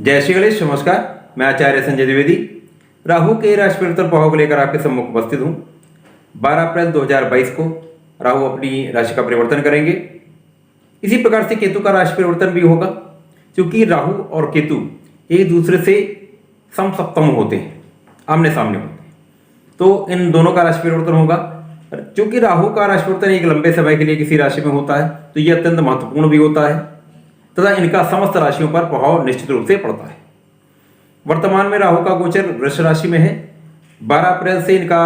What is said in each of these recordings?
जय श्री गणेश। नमस्कार, मैं आचार्य संजय द्विवेदी राहु के राशि परिवर्तन प्रभाव को लेकर आपके सम्मुख उपस्थित हूँ। 12 अप्रैल 2022 को राहु अपनी राशि का परिवर्तन करेंगे। इसी प्रकार से केतु का राशि परिवर्तन भी होगा, क्योंकि राहु और केतु एक दूसरे से समसप्तम होते हैं, आमने सामने होते हैं, तो इन दोनों का राशि परिवर्तन होगा। क्योंकि राहु का राशि परिवर्तन एक लंबे समय के लिए किसी राशि में होता है, तो यह अत्यंत महत्वपूर्ण भी होता है तथा इनका समस्त राशियों पर प्रभाव निश्चित रूप से पड़ता है। वर्तमान में राहु का गोचर वृष राशि में है। 12 अप्रैल से इनका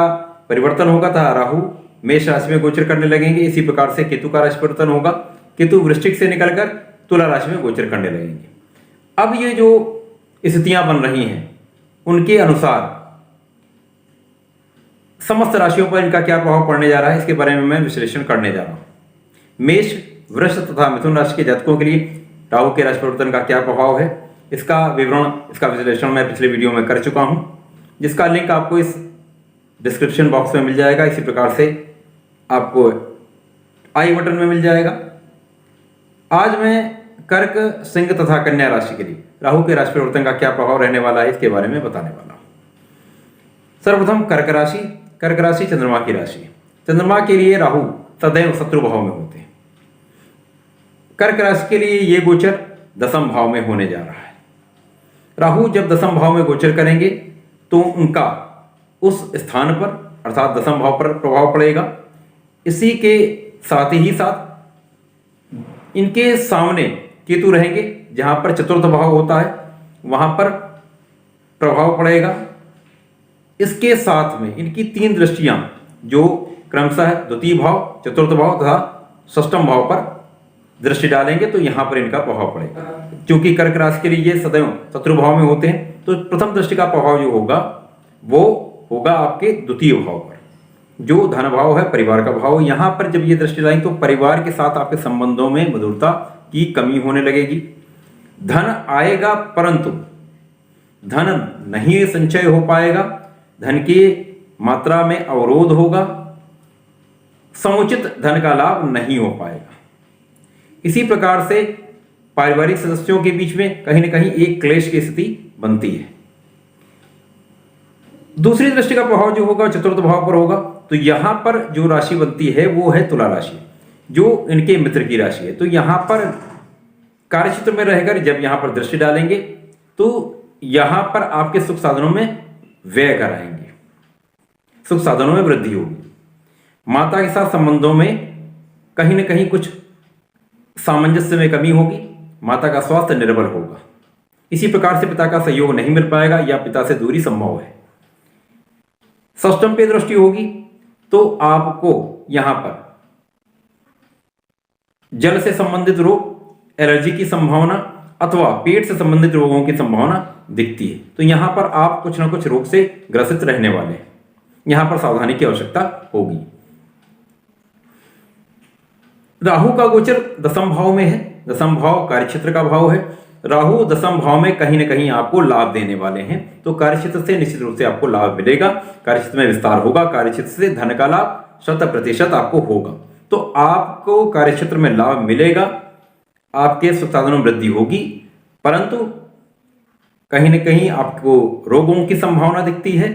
परिवर्तन होगा तथा राहु मेष राशि में गोचर करने लगेंगे। इसी प्रकार से केतु का राशि परिवर्तन होगा, केतु वृश्चिक से निकलकर तुला राशि में गोचर करने लगेंगे। अब ये जो स्थितियां बन रही हैं उनके अनुसार समस्त राशियों पर इनका क्या प्रभाव पड़ने जा रहा है, इसके बारे में मैं विश्लेषण करने जा रहा हूं। मेष, वृष तथा मिथुन राशि के जातकों के लिए राहु के राशि परिवर्तन का क्या प्रभाव है, इसका विवरण, इसका विश्लेषण मैं पिछले वीडियो में कर चुका हूं, जिसका लिंक आपको इस डिस्क्रिप्शन बॉक्स में मिल जाएगा। इसी प्रकार से आपको आई बटन में मिल जाएगा। आज मैं कर्क, सिंह तथा कन्या राशि के लिए राहु के राशि परिवर्तन का क्या प्रभाव रहने वाला है, इसके बारे में बताने वाला हूं। सर्वप्रथम कर्क राशि। कर्क राशि चंद्रमा की राशि है। चंद्रमा के लिए राहु सदैव शत्रु भाव में होते हैं। कर्क राशि के लिए ये गोचर दसम भाव में होने जा रहा है। राहु जब दसम भाव में गोचर करेंगे तो उनका उस स्थान पर अर्थात दसम भाव पर प्रभाव पड़ेगा। इसी के साथ ही साथ इनके सामने केतु रहेंगे, जहां पर चतुर्थ भाव होता है वहां पर प्रभाव पड़ेगा। इसके साथ में इनकी तीन दृष्टियां जो क्रमशः द्वितीय भाव, चतुर्थ भाव तथा षष्ठम भाव पर दृष्टि डालेंगे, तो यहां पर इनका प्रभाव पड़ेगा। क्योंकि कर्क राशि के लिए ये सदैव शत्रु भाव में होते हैं, तो प्रथम दृष्टि का प्रभाव जो होगा वो होगा आपके द्वितीय भाव पर, जो धन भाव है, परिवार का भाव। यहां पर जब ये दृष्टि डालेंगे तो परिवार के साथ आपके संबंधों में मधुरता की कमी होने लगेगी। धन आएगा परंतु धन नहीं संचय हो पाएगा, धन की मात्रा में अवरोध होगा, समुचित धन का लाभ नहीं हो पाएगा। इसी प्रकार से पारिवारिक सदस्यों के बीच में कहीं न कहीं एक क्लेश की स्थिति बनती है। दूसरी दृष्टि का प्रभाव जो होगा चतुर्थ भाव पर होगा, तो यहां पर जो राशि बनती है वो है तुला राशि, जो इनके मित्र की राशि है। तो यहां पर कार्यक्षेत्र में रहकर जब यहां पर दृष्टि डालेंगे तो यहां पर आपके सुख साधनों में व्यय कराएंगे, सुख साधनों में वृद्धि होगी। माता के साथ संबंधों में कहीं न कहीं कुछ सामंजस्य में कमी होगी, माता का स्वास्थ्य निर्बल होगा। इसी प्रकार से पिता का सहयोग नहीं मिल पाएगा या पिता से दूरी संभव है। षष्ठम पे दृष्टि होगी तो आपको यहां पर जल से संबंधित रोग, एलर्जी की संभावना अथवा पेट से संबंधित रोगों की संभावना दिखती है। तो यहां पर आप कुछ ना कुछ रोग से ग्रसित रहने वाले हैं, यहां पर सावधानी की आवश्यकता होगी। राहु का गोचर दसम भाव में है। दसम भाव कार्यक्षेत्र का भाव है। राहु दसम भाव में कहीं न कहीं आपको लाभ देने वाले हैं, तो कार्यक्षेत्र से निश्चित रूप से आपको लाभ मिलेगा, कार्यक्षेत्र में विस्तार होगा, कार्यक्षेत्र से धन का लाभ 100% आपको होगा। तो आपको कार्यक्षेत्र में लाभ मिलेगा, आपके सुख साधनों में वृद्धि होगी, परंतु कहीं न कहीं आपको रोगों की संभावना दिखती है।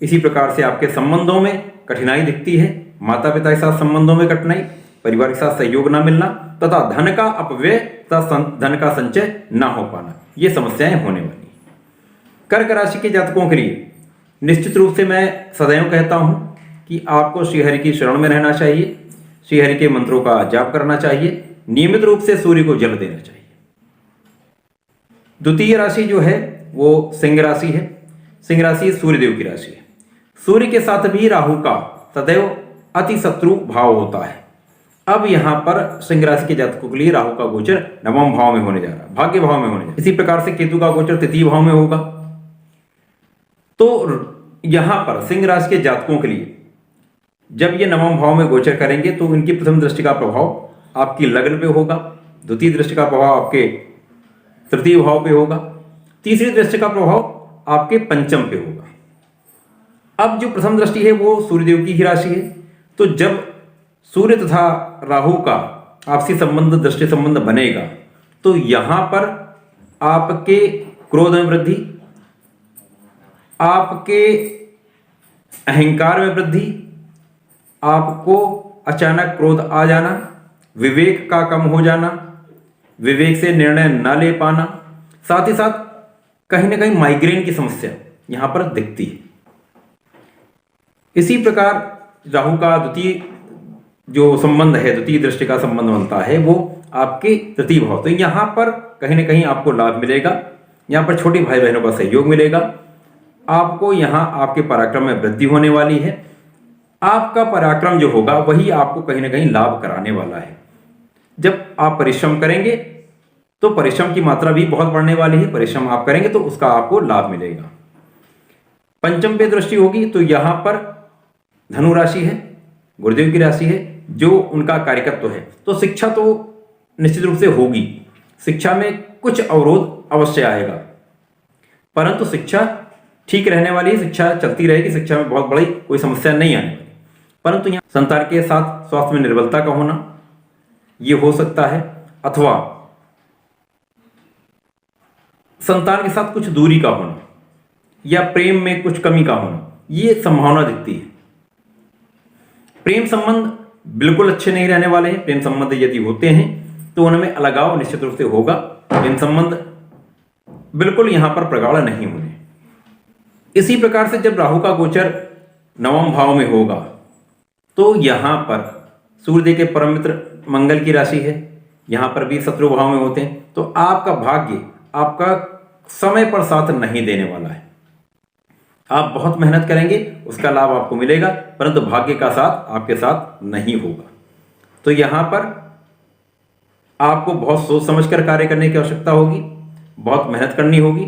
इसी प्रकार से आपके संबंधों में कठिनाई दिखती है, माता पिता के साथ संबंधों में कठिनाई, परिवार के साथ सहयोग न मिलना तथा धन का अपव्यय तथा धन का संचय न हो पाना, ये समस्याएं होने वाली। कर्क राशि के जातकों के लिए निश्चित रूप से मैं सदैव कहता हूं कि आपको श्रीहरि की शरण में रहना चाहिए, श्रीहरि के मंत्रों का जाप करना चाहिए, नियमित रूप से सूर्य को जल देना चाहिए। द्वितीय राशि जो है वो सिंह राशि है। सिंह राशि सूर्यदेव की राशि है। सूर्य के साथ भी राहु का सदैव अति शत्रु भाव होता है। अब यहां पर सिंह राशि के जातकों के लिए राहु का गोचर नवम भाव में होने जा रहा है, भाग्य भाव में होने जा रहा है। इसी प्रकार से केतु का गोचर तृतीय भाव में होगा। तो यहां पर सिंह राशि के जातकों के लिए जब ये नवम भाव में गोचर करेंगे तो इनकी प्रथम दृष्टि का प्रभाव आपकी लग्न पे होगा, द्वितीय दृष्टि का प्रभाव आपके तृतीय भाव पे होगा, तीसरी दृष्टि का प्रभाव आपके पंचम पे होगा। अब जो प्रथम दृष्टि है वो सूर्यदेव की ही राशि है। तो जब सूर्य तथा राहु का आपसी संबंध, दृष्टि संबंध बनेगा, तो यहां पर आपके क्रोध में वृद्धि, आपके अहंकार में वृद्धि, आपको अचानक क्रोध आ जाना, विवेक का कम हो जाना, विवेक से निर्णय न ले पाना, साथ ही साथ कहीं ना कहीं माइग्रेन की समस्या यहां पर दिखती है। इसी प्रकार राहु का द्वितीय जो संबंध है, द्वितीय दृष्टि का संबंध बनता है वो आपके तृतीय भाव, तो यहां पर कहीं ना कहीं आपको लाभ मिलेगा, यहां पर छोटे भाई बहनों का सहयोग मिलेगा, आपको यहां आपके पराक्रम में वृद्धि होने वाली है। आपका पराक्रम जो होगा वही आपको कहीं ना कहीं लाभ कराने वाला है। जब आप परिश्रम करेंगे तो परिश्रम की मात्रा भी बहुत बढ़ने वाली है, परिश्रम आप करेंगे तो उसका आपको लाभ मिलेगा। पंचम पे दृष्टि होगी तो यहां पर धनु राशि है, गुरुदेव की राशि है, जो उनका कार्यकत्व है, तो शिक्षा तो निश्चित रूप से होगी, शिक्षा में कुछ अवरोध अवश्य आएगा, परंतु शिक्षा ठीक रहने वाली है, शिक्षा चलती रहेगी, शिक्षा में बहुत बड़ी कोई समस्या नहीं आने वाली। परंतु यहाँ संतान के साथ स्वास्थ्य में निर्बलता का होना ये हो सकता है, अथवा संतान के साथ कुछ दूरी का होना या प्रेम में कुछ कमी का होना, ये संभावना दिखती है। प्रेम संबंध बिल्कुल अच्छे नहीं रहने वाले हैं। प्रेम संबंध यदि होते हैं तो उनमें अलगाव निश्चित रूप से होगा। प्रेम संबंध बिल्कुल यहां पर प्रगाढ़ नहीं होने। इसी प्रकार से जब राहु का गोचर नवम भाव में होगा तो यहां पर सूर्य के परम मित्र मंगल की राशि है, यहां पर भी शत्रु भाव में होते हैं, तो आपका भाग्य आपका समय पर साथ नहीं देने वाला है। आप बहुत मेहनत करेंगे, उसका लाभ आपको मिलेगा, परंतु भाग्य का साथ आपके साथ नहीं होगा। तो यहां पर आपको बहुत सोच समझकर कार्य करने की आवश्यकता होगी, बहुत मेहनत करनी होगी,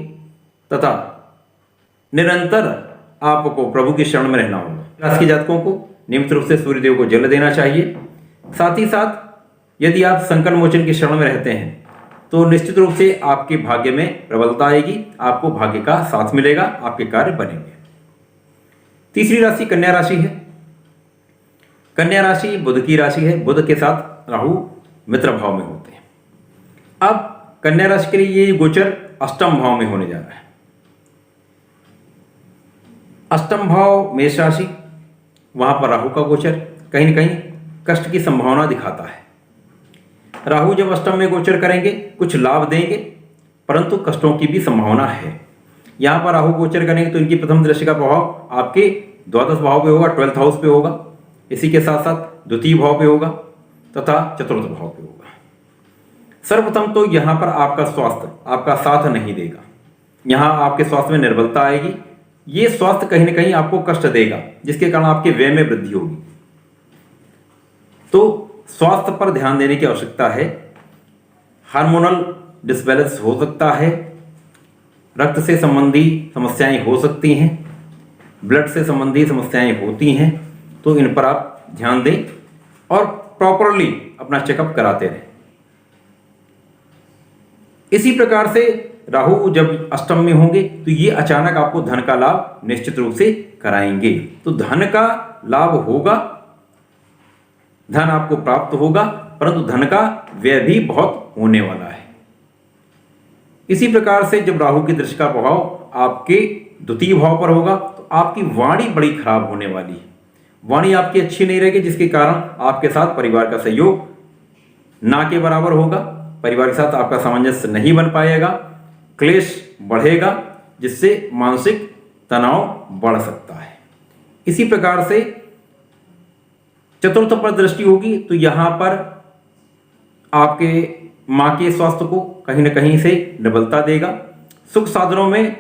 तथा निरंतर आपको प्रभु की शरण में रहना होगा। राशि के जातकों को नियमित रूप से सूर्यदेव को जल देना चाहिए। साथ ही साथ यदि आप संकट मोचन की शरण में रहते हैं तो निश्चित रूप से आपके भाग्य में प्रबलता आएगी, आपको भाग्य का साथ मिलेगा, आपके कार्य बनेंगे। तीसरी राशि कन्या राशि है। कन्या राशि बुध की राशि है, बुध के साथ राहु मित्र भाव में होते हैं। अब कन्या राशि के लिए ये गोचर अष्टम भाव में होने जा रहा है। अष्टम भाव मेष राशि, वहां पर राहु का गोचर कहीं न कहीं कष्ट की संभावना दिखाता है। राहु जब अष्टम में गोचर करेंगे कुछ लाभ देंगे, परंतु कष्टों की भी संभावना है। यहां पर राहु गोचर करेंगे तो इनकी प्रथम दृष्टि का प्रभाव आपके द्वादश भाव पे होगा, 12th हाउस पे होगा, इसी के साथ साथ द्वितीय भाव पे होगा तथा चतुर्थ भाव पे होगा। सर्वप्रथम तो यहां पर आपका स्वास्थ्य आपका साथ नहीं देगा, यहां आपके स्वास्थ्य में निर्बलता आएगी। ये स्वास्थ्य कहीं ना कहीं आपको कष्ट देगा, जिसके कारण आपके व्यय में वृद्धि होगी। तो स्वास्थ्य पर ध्यान देने की आवश्यकता है। हार्मोनल डिसबैलेंस हो सकता है, रक्त से संबंधी समस्याएं हो सकती हैं, ब्लड से संबंधी समस्याएं होती हैं, तो इन पर आप ध्यान दें और प्रॉपरली अपना चेकअप कराते रहें। इसी प्रकार से राहु जब अष्टम में होंगे तो ये अचानक आपको धन का लाभ निश्चित रूप से कराएंगे। तो धन का लाभ होगा, धन आपको प्राप्त होगा, परंतु धन का व्यय भी बहुत होने वाला है। इसी प्रकार से जब राहु की दृष्टि का प्रभाव आपके द्वितीय भाव पर होगा तो आपकी वाणी बड़ी खराब होने वाली है। वाणी आपकी अच्छी नहीं रहेगी, जिसके कारण आपके साथ परिवार का सहयोग ना के बराबर होगा, परिवार के साथ आपका सामंजस्य नहीं बन पाएगा, क्लेश बढ़ेगा, जिससे मानसिक तनाव बढ़ सकता है। इसी प्रकार से चतुर्थ पर दृष्टि होगी तो यहां पर आपके मां के स्वास्थ्य को कहीं न कहीं से निर्बलता देगा, सुख साधनों में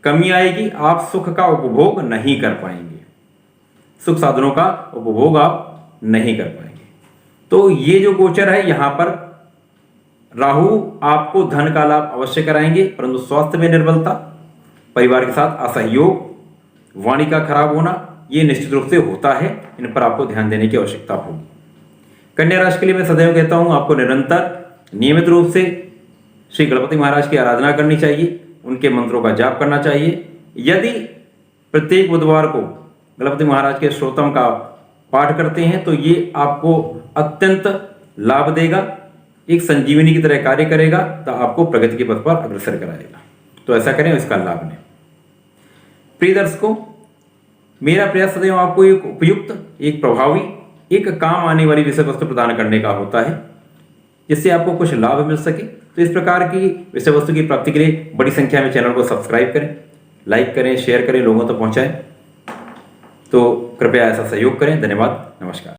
कमी आएगी, आप सुख का उपभोग नहीं कर पाएंगे, सुख साधनों का उपभोग आप नहीं कर पाएंगे। तो ये जो गोचर है यहां पर राहु आपको धन का लाभ अवश्य कराएंगे, परंतु स्वास्थ्य में निर्बलता, परिवार के साथ असहयोग, वाणी का खराब होना ये निश्चित रूप से होता है। इन पर आपको ध्यान देने की आवश्यकता होगी। कन्या राशि के लिए मैं सदैव कहता हूं आपको निरंतर नियमित रूप से श्री गणपति महाराज की आराधना करनी चाहिए, उनके मंत्रों का जाप करना चाहिए। यदि प्रत्येक बुधवार को गणपति महाराज के स्तोत्रम का पाठ करते हैं तो ये आपको अत्यंत लाभ देगा, एक संजीवनी की तरह कार्य करेगा, तो आपको प्रगति के पथ पर अग्रसर कराएगा। तो ऐसा करें, इसका लाभ लें। प्रिय दर्शकों, मेरा प्रयास सदैव आपको एक उपयुक्त, एक प्रभावी, एक काम आने वाली विषय वस्तु प्रदान करने का होता है, जिससे आपको कुछ लाभ मिल सके। तो इस प्रकार की विषय वस्तु की प्राप्ति के लिए बड़ी संख्या में चैनल को सब्सक्राइब करें, लाइक करें, शेयर करें, लोगों तक पहुंचाएं। तो कृपया ऐसा सहयोग करें। धन्यवाद, नमस्कार।